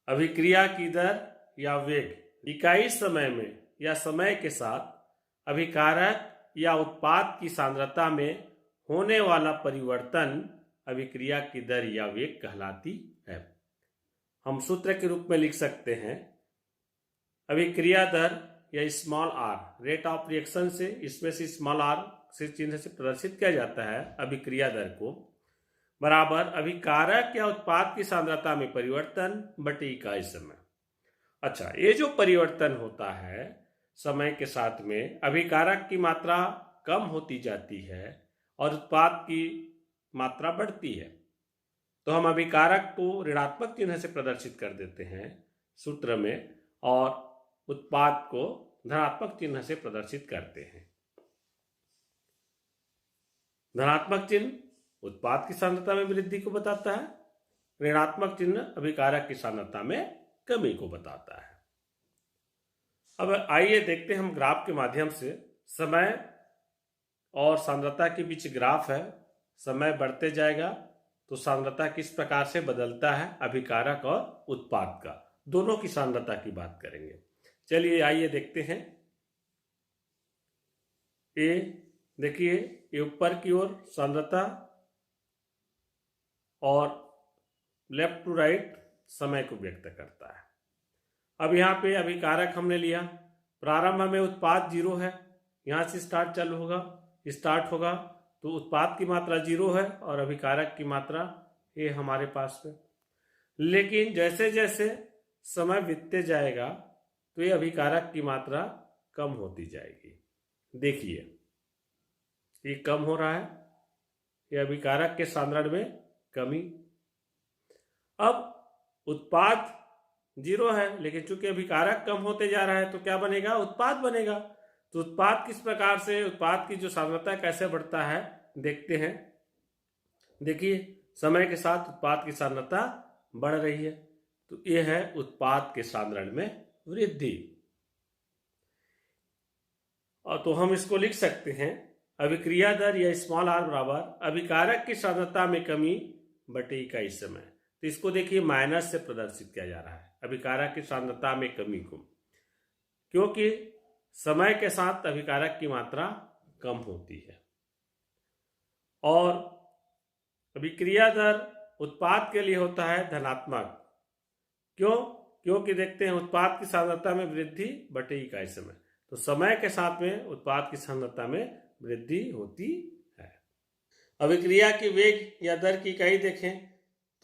अभिक्रिया की दर या वेग इकाई समय में या समय के साथ अभिकारक या उत्पाद की सांद्रता में होने वाला परिवर्तन अभिक्रिया की दर या वेग कहलाती है। हम सूत्र के रूप में लिख सकते हैं अभिक्रिया दर या small r rate of reaction से, इसमें से स्मॉल आर से चिन्ह से प्रदर्शित किया जाता है अभिक्रिया दर को, बराबर अभिकारक या उत्पाद की सांद्रता में परिवर्तन बटे इकाई समय। अच्छा, ये जो परिवर्तन होता है समय के साथ में अभिकारक की मात्रा कम होती जाती है और उत्पाद की मात्रा बढ़ती है, तो हम अभिकारक को ऋणात्मक चिन्ह से प्रदर्शित कर देते हैं सूत्र में और उत्पाद को धनात्मक चिन्ह से प्रदर्शित करते हैं। धनात्मक चिन्ह उत्पाद की सांद्रता में वृद्धि को बताता है, ऋणात्मक चिन्ह अभिकारक की सांद्रता में कमी को बताता है। अब आइए देखते हैं हम ग्राफ के माध्यम से। समय और सांद्रता के बीच ग्राफ है। समय बढ़ते जाएगा तो सांद्रता किस प्रकार से बदलता है अभिकारक और उत्पाद का, दोनों की सांद्रता की बात करेंगे। चलिए आइए देखते हैं। ये देखिए, ये ऊपर की ओर सांद्रता और लेफ्ट टू राइट समय को व्यक्त करता है। अब यहाँ पे अभिकारक हमने लिया, प्रारंभ में उत्पाद 0 है, यहाँ से स्टार्ट होगा तो उत्पाद की मात्रा 0 है और अभिकारक की मात्रा ये हमारे पास में। लेकिन जैसे जैसे समय बीतते जाएगा तो ये अभिकारक की मात्रा कम होती जाएगी। देखिए ये कम हो रहा है, ये अभिकारक के सांद्रण में कमी। अब उत्पाद 0 है लेकिन चूंकि अभिकारक कम होते जा रहा है तो क्या बनेगा, उत्पाद बनेगा। तो उत्पाद किस प्रकार से, उत्पाद की जो सांद्रता कैसे बढ़ता है देखते हैं। देखिए समय के साथ उत्पाद की सांद्रता बढ़ रही है, तो यह है उत्पाद के सांद्रण में वृद्धि। और तो हम इसको लिख सकते हैं अभिक्रिया दर या स्मॉल आर बराबर अभिकारक की सांद्रता में कमी बटे इकाई समय। तो इसको देखिए माइनस से प्रदर्शित किया जा रहा है अभिकारक की सांद्रता में कमी को, क्योंकि समय के साथ अभिकारक की मात्रा कम होती है। और अभिक्रिया दर उत्पाद के लिए होता है धनात्मक। क्योंकि देखते हैं उत्पाद की सांद्रता में वृद्धि बटे इकाई समय, तो समय के साथ में उत्पाद की सांद्रता में वृद्धि होती है। अभिक्रिया की वेग या दर की इकाई देखें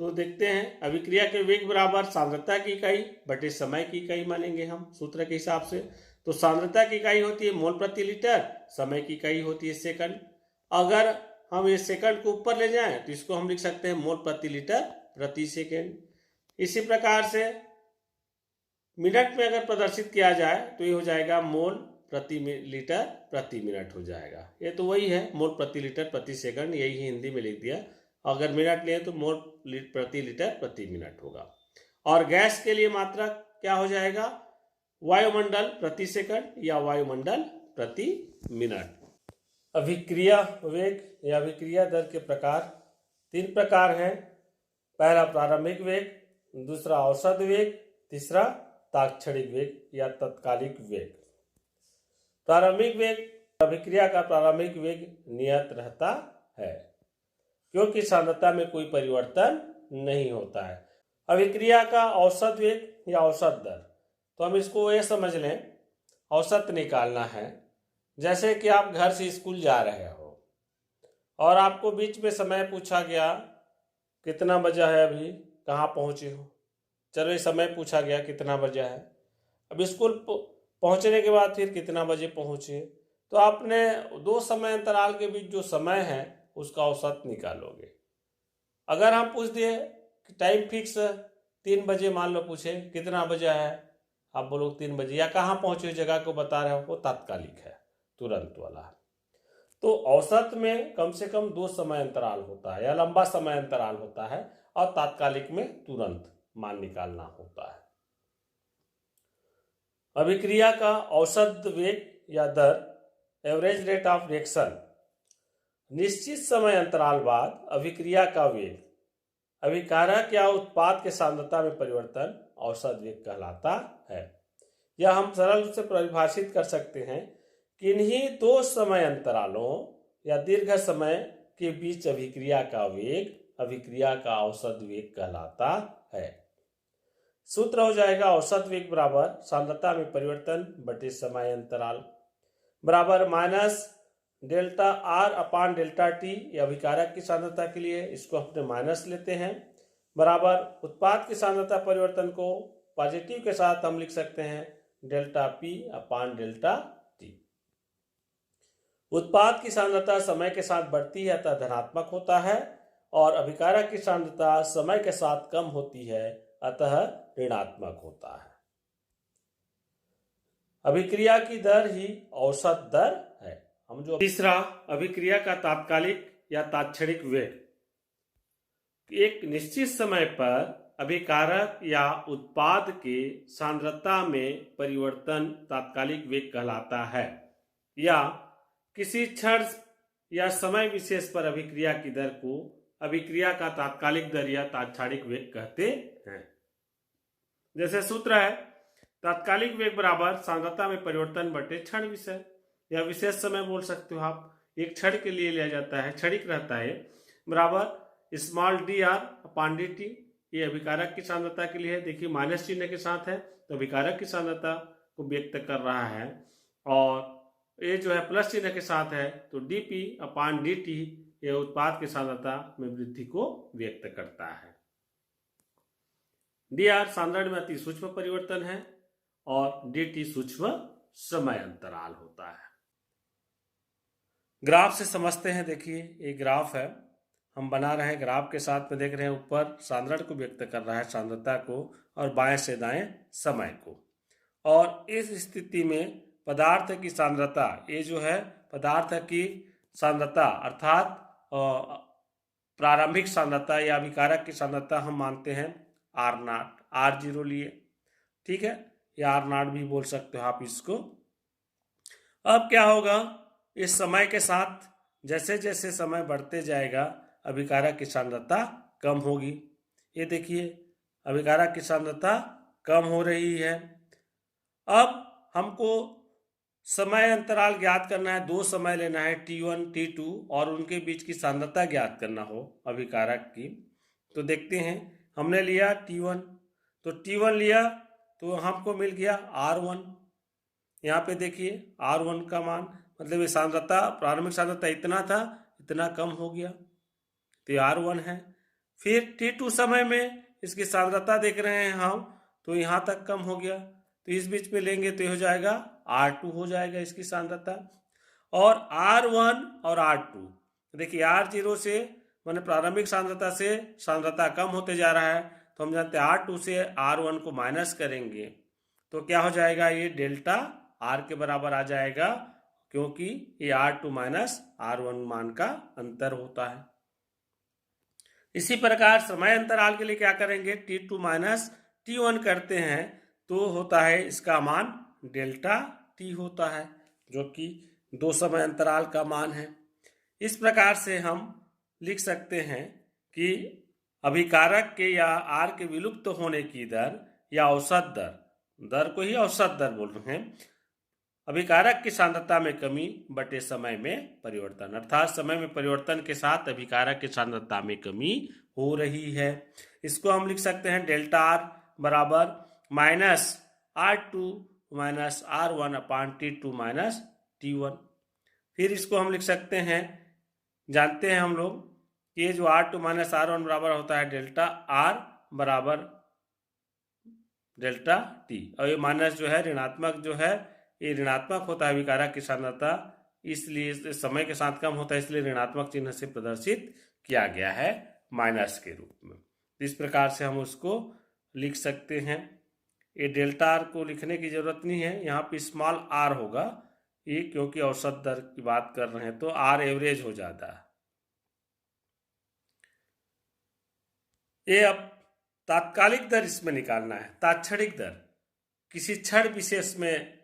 तो देखते हैं अभिक्रिया के वेग बराबर सांद्रता की इकाई बटे समय की इकाई मानेंगे हम सूत्र के हिसाब से। तो सांद्रता की इकाई होती है मोल प्रति लीटर, समय की इकाई होती है सेकंड। अगर हम ये सेकंड को ऊपर ले जाएं तो इसको हम लिख सकते हैं मोल प्रति लीटर प्रति सेकंड। इसी प्रकार से मिनट में अगर प्रदर्शित किया जाए तो ये हो जाएगा मोल प्रति लीटर प्रति मिनट हो जाएगा। ये तो वही है मोल प्रति लीटर प्रति सेकंड, यही हिंदी में लिख दिया। अगर मिनट लिए तो मोल प्रति लीटर प्रति मिनट होगा। और गैस के लिए मात्रा क्या हो जाएगा, वायुमंडल प्रति सेकंड या वायुमंडल प्रति मिनट। अभिक्रिया वेग या अभिक्रिया दर के प्रकार 3 प्रकार हैं। पहला प्रारंभिक वेग, दूसरा औसत वेग, तीसरा तात्क्षणिक वेग या तत्कालिक वेग। प्रारंभिक वेग, अभिक्रिया का प्रारंभिक वेग नियत रहता है क्योंकि सांद्रता में कोई परिवर्तन नहीं होता है। अभिक्रिया का औसत वेग या औसत दर, तो हम इसको ये समझ लें औसत निकालना है। जैसे कि आप घर से स्कूल जा रहे हो और आपको बीच में समय पूछा गया कितना बजा है, अभी कहाँ पहुँचे हो। चलो ये समय पूछा गया कितना बजा है, अब स्कूल पहुँचने के बाद फिर कितना बजे पहुँचे, तो आपने 2 समय अंतराल के बीच जो समय है उसका औसत निकालोगे। अगर हम पूछ दिए कि टाइम फिक्स 3 बजे, मान लो पूछे कितना बजा है, आप बोलो 3 बजे, या कहाँ पहुँचे जगह को बता रहे हो, वो तात्कालिक है, तुरंत वाला है। तो औसत में कम से कम 2 समय अंतराल होता है या लंबा समय अंतराल होता है और तात्कालिक में तुरंत मान निकालना होता है। अभिक्रिया का औसत वेग या दर एवरेज रेट ऑफ रिएक्शन, निश्चित समय अंतराल बाद अभिक्रिया का वेग, अभिकारक या उत्पाद के सांद्रता में परिवर्तन औसत वेग कहलाता है। यह हम सरल रूप से परिभाषित कर सकते हैं, किन्हीं दो समय अंतरालों या दीर्घ समय के बीच अभिक्रिया का वेग अभिक्रिया का औसत वेग कहलाता है। सूत्र हो जाएगा औसत वेग बराबर सांद्रता में परिवर्तन बटे समय अंतराल बराबर minus delta R upon delta T. ये अभिकारक की सांद्रता के लिए, इसको अपने माइनस लेते हैं, बराबर उत्पाद की सांद्रता परिवर्तन को पॉजिटिव के साथ हम लिख सकते हैं डेल्टा पी अपान डेल्टा टी। उत्पाद की सांद्रता समय के साथ बढ़ती है अतः धनात्मक होता है, और अभिकारक की सांद्रता समय के साथ कम होती है अतः ऋणात्मक होता है। अभिक्रिया की दर ही औसत दर है। हम जो तीसरा, अभिक्रिया का तात्कालिक या तात्क्षणिक वेग। एक निश्चित समय पर अभिकारक या उत्पाद के सांद्रता में परिवर्तन तात्कालिक वेग कहलाता है, या किसी क्षण या समय विशेष पर अभिक्रिया की दर को अभिक्रिया का तात्कालिक दर या तात्क्षणिक वेग कहते हैं। जैसे सूत्र है तात्कालिक वेग बराबर सांद्रता में परिवर्तन बटे क्षण विषय, या विशेष समय बोल सकते हो आप, एक क्षण के लिए लिया जाता है, क्षणिक रहता है, बराबर small D R upon D T. ये अभिकारक की सांद्रता के लिए है, देखिए माइनस चिन्ह के साथ है तो अभिकारक की सांद्रता को व्यक्त कर रहा है, और ये जो है प्लस चिन्ह के साथ है तो डी पी अपान डी टी ये उत्पाद की सांद्रता में वृद्धि को व्यक्त करता है। डी आर सांद्रण में अति सूक्ष्म परिवर्तन है और डी टी सूक्ष्म समय अंतराल होता है। ग्राफ से समझते हैं, देखिए ये ग्राफ है, हम बना रहे हैं, ग्राफ के साथ में देख रहे हैं ऊपर सांद्रण को व्यक्त कर रहा है, सांद्रता को, और बाएं से दाएं समय को। और इस स्थिति में पदार्थ की सांद्रता, ये जो है पदार्थ की सांद्रता अर्थात प्रारंभिक सांद्रता या अभिकारक की सांद्रता हम मानते हैं आर नॉट, आर जीरो लिए, ठीक है, या आर नॉट भी बोल सकते हो आप इसको। अब क्या होगा, इस समय के साथ जैसे जैसे समय बढ़ते जाएगा अभिकारक की सांद्रता कम होगी। ये देखिए अभिकारक की सांद्रता कम हो रही है। अब हमको समय अंतराल ज्ञात करना है, दो समय लेना है T1 T2 और उनके बीच की सांद्रता ज्ञात करना हो अभिकारक की। तो देखते हैं, हमने लिया T1, तो T1 लिया तो हमको मिल गया R1। यहाँ पे देखिए R1 का मान, मतलब ये सांद्रता प्रारंभिक सांद्रता इतना था, इतना कम हो गया तो ये R1 है। फिर T2 समय में इसकी सांद्रता देख रहे हैं हम, तो यहाँ तक कम हो गया, तो इस बीच में लेंगे तो ये हो जाएगा R2 हो जाएगा इसकी सांद्रता। और R1 और R2 देखिए R0 से माने प्रारंभिक सांद्रता से सांद्रता कम होते जा रहा है, तो हम जानते हैं R2 से R1 को माइनस करेंगे तो क्या हो जाएगा, ये डेल्टा R के बराबर आ जाएगा, क्योंकि ये R2 माइनस R1 मान का अंतर होता है। इसी प्रकार समय अंतराल के लिए क्या करेंगे, T2 माइनस T1 करते हैं तो होता है इसका मान डेल्टा T होता है, जो कि दो समय अंतराल का मान है। इस प्रकार से हम लिख सकते हैं कि अभिकारक के या R के विलुप्त होने की दर या औसत दर को ही औसत दर बोल रहे हैं, अभिकारक की सांद्रता में कमी बटे समय में परिवर्तन, अर्थात समय में परिवर्तन के साथ अभिकारक की सांद्रता में कमी हो रही है। इसको हम लिख सकते हैं डेल्टा R बराबर माइनस R2 माइनस R1 अपान T2 माइनस T1। फिर इसको हम लिख सकते हैं, जानते हैं हम लोग कि ये जो R2 माइनस R1 बराबर होता है डेल्टा R बराबर डेल्टा T, और ये माइनस जो है ऋणात्मक जो है ये ऋणात्मक होता है अभिकारक की सांद्रता, इसलिए समय के साथ कम होता है, इसलिए ऋणात्मक चिन्ह से प्रदर्शित किया गया है माइनस के रूप में। इस प्रकार से हम उसको लिख सकते हैं। ये डेल्टा आर को लिखने की जरूरत नहीं है, यहाँ पे स्मॉल आर होगा, ये क्योंकि औसत दर की बात कर रहे हैं तो आर एवरेज हो जाता है। ये अब तात्कालिक दर इसमें निकालना है, तात्क्षणिक दर, किसी क्षण विशेष में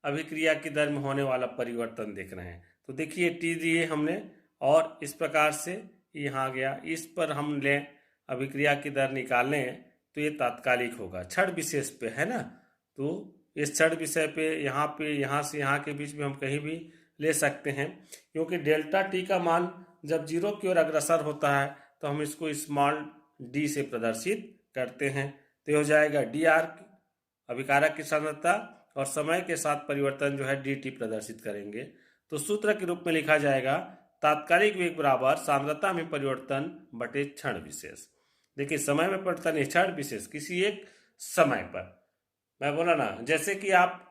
अभिक्रिया की दर में होने वाला परिवर्तन देख रहे हैं। तो देखिए टी दिए हमने और इस प्रकार से यहाँ गया, इस पर हम लें अभिक्रिया की दर निकालने तो ये तात्कालिक होगा, क्षण विशेष पे है ना। तो इस क्षण विषय पे यहाँ से यहाँ के बीच में हम कहीं भी ले सकते हैं, क्योंकि डेल्टा टी का मान जब जीरो की ओर अग्रसर होता है तो हम इसको स्मॉल डी से प्रदर्शित करते हैं। तो हो जाएगा डी आर अभिकारक की सांद्रता, और समय के साथ परिवर्तन जो है डी टी प्रदर्शित करेंगे। तो सूत्र के रूप में लिखा जाएगा तात्कालिक वेग बराबर सांद्रता में परिवर्तन बटे क्षण विशेष। देखिए समय में परिवर्तन है क्षण विशेष, किसी एक समय पर। मैं बोला ना, जैसे कि आप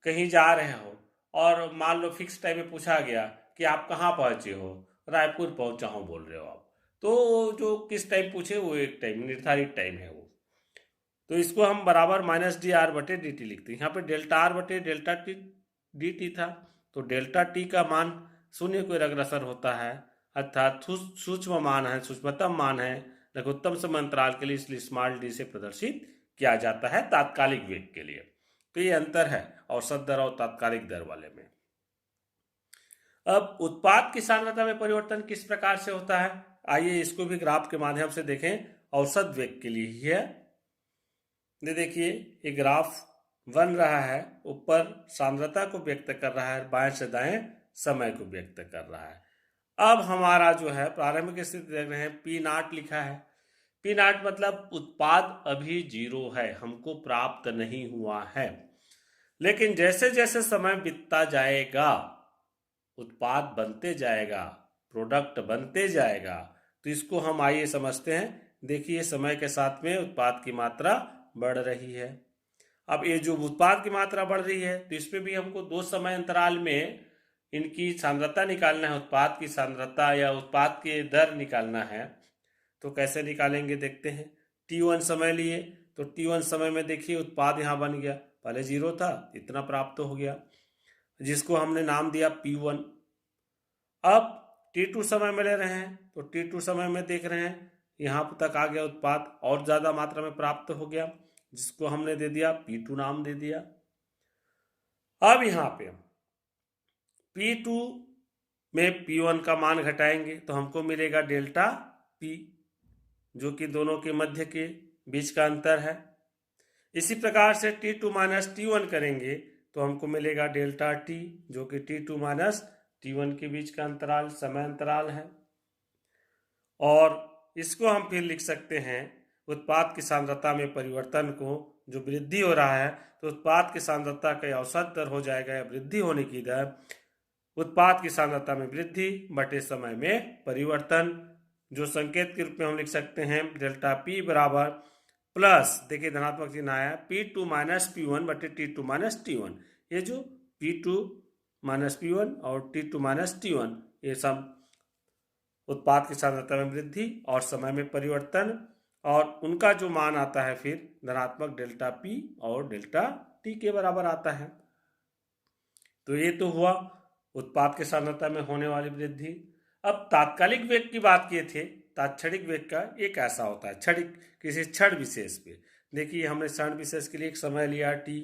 कहीं जा रहे हो और मान लो फिक्स टाइम में पूछा गया कि आप कहाँ पहुंचे हो, रायपुर पहुंचा हूँ बोल रहे हो आप, तो जो किस टाइम पूछे वो एक टाइम निर्धारित टाइम है वो। तो इसको हम बराबर माइनस डी आर बटे डी टी लिखते हैं। यहाँ पे डेल्टा आर बटे डेल्टा टी डी टी था, तो डेल्टा टी का मान शून्य को अग्रसर होता है, अर्थात सूक्ष्म मान है, सूक्ष्मतम मान है लघुत्तम समय अंतराल के लिए, इसलिए स्मॉल डी से प्रदर्शित किया जाता है तात्कालिक वेग के लिए। तो ये अंतर है औसत दर और तात्कालिक दर वाले में। अब उत्पाद की सांद्रता में परिवर्तन किस प्रकार से होता है, आइए इसको भी ग्राफ के माध्यम से देखें। औसत वेग के लिए ही है। देखिए ये ग्राफ बन रहा है, ऊपर सांद्रता को व्यक्त कर रहा है, बाएं से दाएं समय को व्यक्त कर रहा है। अब हमारा जो है प्रारंभिक स्थिति देख रहे हैं, पी नॉट लिखा है। पी नॉट मतलब उत्पाद अभी जीरो है, हमको प्राप्त नहीं हुआ है। लेकिन जैसे जैसे समय बीतता जाएगा उत्पाद बनते जाएगा, प्रोडक्ट बनते जाएगा। तो इसको हम आइए समझते हैं। देखिए समय के साथ में उत्पाद की मात्रा बढ़ रही है। अब ये जो उत्पाद की मात्रा बढ़ रही है तो इसमें भी हमको दो समय अंतराल में इनकी सांद्रता निकालना है, उत्पाद की सांद्रता या उत्पाद की दर निकालना है। तो कैसे निकालेंगे देखते हैं। T1 समय लिए तो T1 समय में देखिए उत्पाद यहाँ बन गया, पहले जीरो था इतना प्राप्त हो गया, जिसको हमने नाम दिया P1। अब T2 समय में ले रहे हैं तो T2 समय में देख रहे हैं यहाँ तक आ गया, उत्पाद और ज़्यादा मात्रा में प्राप्त हो गया, जिसको हमने दे दिया P2 नाम दे दिया। अब यहाँ पे P2 में P1 का मान घटाएंगे तो हमको मिलेगा डेल्टा P, जो कि दोनों के मध्य के बीच का अंतर है। इसी प्रकार से T2 माइनस T1 करेंगे तो हमको मिलेगा डेल्टा T, जो कि T2 माइनस T1 के बीच का अंतराल समय अंतराल है। और इसको हम फिर लिख सकते हैं उत्पाद की सांद्रता में परिवर्तन को, जो वृद्धि हो रहा है तो उत्पाद की सांद्रता का औसत दर हो जाएगा या वृद्धि होने की दर उत्पाद की सांद्रता में वृद्धि बटे समय में परिवर्तन, जो संकेत के रूप में हम लिख सकते हैं डेल्टा P बराबर प्लस, देखिए धनात्मक चिन्ह आया, P2 माइनस P1 बटे T2 माइनस T1। ये जो P2 माइनस P1 और T2 माइनस T1 ये सब उत्पाद की सांद्रता में वृद्धि और समय में परिवर्तन, और उनका जो मान आता है फिर धनात्मक डेल्टा P और डेल्टा T के बराबर आता है। तो ये तो हुआ उत्पाद की सांद्रता में होने वाली वृद्धि। अब तात्कालिक वेग की बात किए थे, तात्क्षणिक वेग का ये कैसा होता है, क्षणिक किसी क्षण विशेष पे। देखिए हमने क्षण विशेष के लिए एक समय लिया T,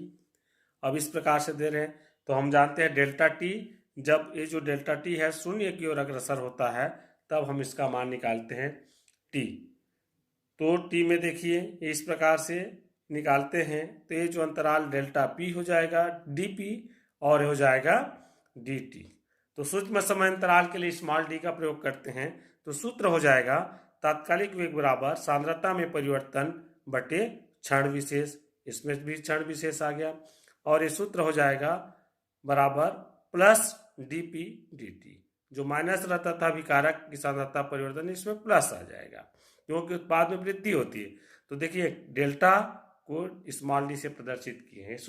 अब इस प्रकार से दे रहे हैं तो हम जानते हैं डेल्टा T, जब ये जो डेल्टा T है शून्य की ओर अग्रसर होता है तब हम इसका मान निकालते हैं T। तो T में देखिए इस प्रकार से निकालते हैं तो ये जो अंतराल डेल्टा P हो जाएगा dP और हो जाएगा dt। तो सूक्ष्म समय अंतराल के लिए स्मॉल d का प्रयोग करते हैं तो सूत्र हो जाएगा तात्कालिक वेग बराबर सांद्रता में परिवर्तन बटे क्षण विशेष, इसमें भी क्षण विशेष आ गया, और ये सूत्र हो जाएगा बराबर प्लस dP dt। जो माइनस रहता था अभिकारक की सांद्रता परिवर्तन, इसमें प्लस आ जाएगा क्योंकि उत्पाद में वृद्धि होती है। तो देखिए डेल्टा को स्मॉल डी से प्रदर्शित किए हैं।